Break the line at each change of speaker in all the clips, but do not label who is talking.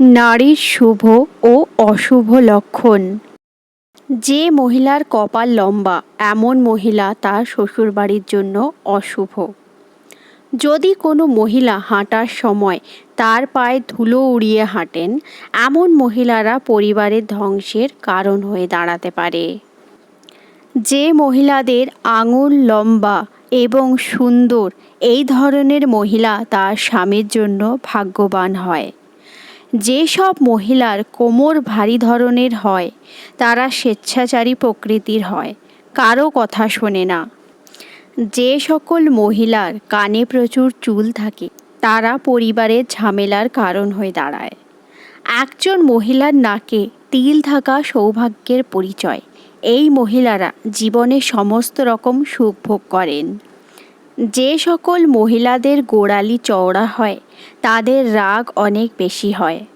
নারীর শুভ ও অশুভ লক্ষণ। যে মহিলার কপাল লম্বা এমন মহিলা তার শ্বশুরবাড়ির জন্য অশুভ। যদি কোনো মহিলা হাঁটার সময় তার পায়ে ধুলো উড়িয়ে হাঁটেন, এমন মহিলারা পরিবারের ধ্বংসের কারণ হয়ে দাঁড়াতে পারে। যে মহিলাদের আঙুল লম্বা এবং সুন্দর, এই ধরনের মহিলা তার স্বামীর জন্য ভাগ্যবান হয়। যেসব মহিলার কোমর ভারী ধরনের হয় তারা স্বেচ্ছাচারী প্রকৃতির হয়, কারো কথা শোনে না। যে সকল মহিলার কানে প্রচুর চুল থাকে তারা পরিবারের ঝামেলার কারণ হয়ে দাঁড়ায়। একজন মহিলার নাকে তিল থাকা সৌভাগ্যের পরিচয়। এই মহিলারা জীবনে সমস্ত রকম সুখ ভোগ করেন। যে সকল মহিলাদের গোড়ালি চওড়া হয় তাদের রাগ অনেক বেশি হয়।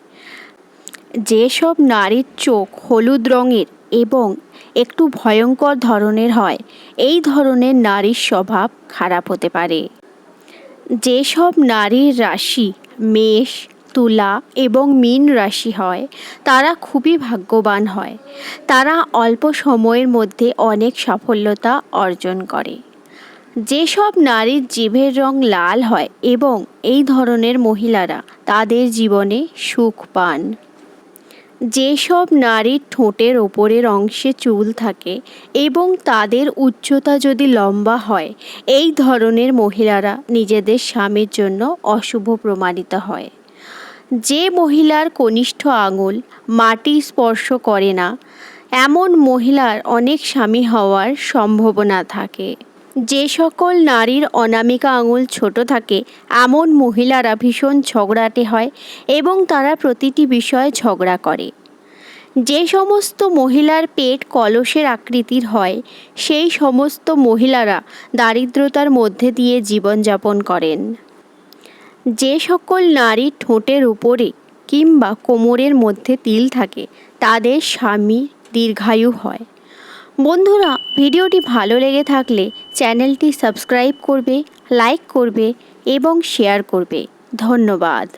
যেসব নারীর চোখ হলুদ রঙের এবং একটু ভয়ঙ্কর ধরনের হয়, এই ধরনের নারীর স্বভাব খারাপ হতে পারে। যেসব নারীর রাশি মেষ, তুলা এবং মীন রাশি হয় তারা খুবই ভাগ্যবান হয়। তারা অল্প সময়ের মধ্যে অনেক সাফল্যতা অর্জন করে। যেসব নারীর জিভের রং লাল হয় এবং এই ধরনের মহিলারা তাদের জীবনে সুখ পান। যেসব নারীর ঠোঁটের ওপরের অংশে চুল থাকে এবং তাদের উচ্চতা যদি লম্বা হয়, এই ধরনের মহিলারা নিজেদের স্বামীর জন্য অশুভ প্রমাণিত হয়। যে মহিলার কনিষ্ঠ আঙুল মাটি স্পর্শ করে না, এমন মহিলার অনেক স্বামী হওয়ার সম্ভাবনা থাকে। যে সকল নারীর অনামিকা আঙুল ছোট থাকে এমন মহিলারা ভীষণ ঝগড়াটে হয় এবং তারা প্রতিটি বিষয়ে ঝগড়া করে। যে সমস্ত মহিলার পেট কলসের আকৃতির হয় সেই সমস্ত মহিলারা দারিদ্রতার মধ্যে দিয়ে জীবনযাপন করেন। যে সকল নারীর ঠোঁটের উপরে কিংবা কোমরের মধ্যে তিল থাকে তাদের স্বামী দীর্ঘায়ু হয়। বন্ধুরা, ভিডিওটি ভালো লেগে থাকলে চ্যানেলটি সাবস্ক্রাইব করবে, লাইক করবে এবং শেয়ার করবে। ধন্যবাদ।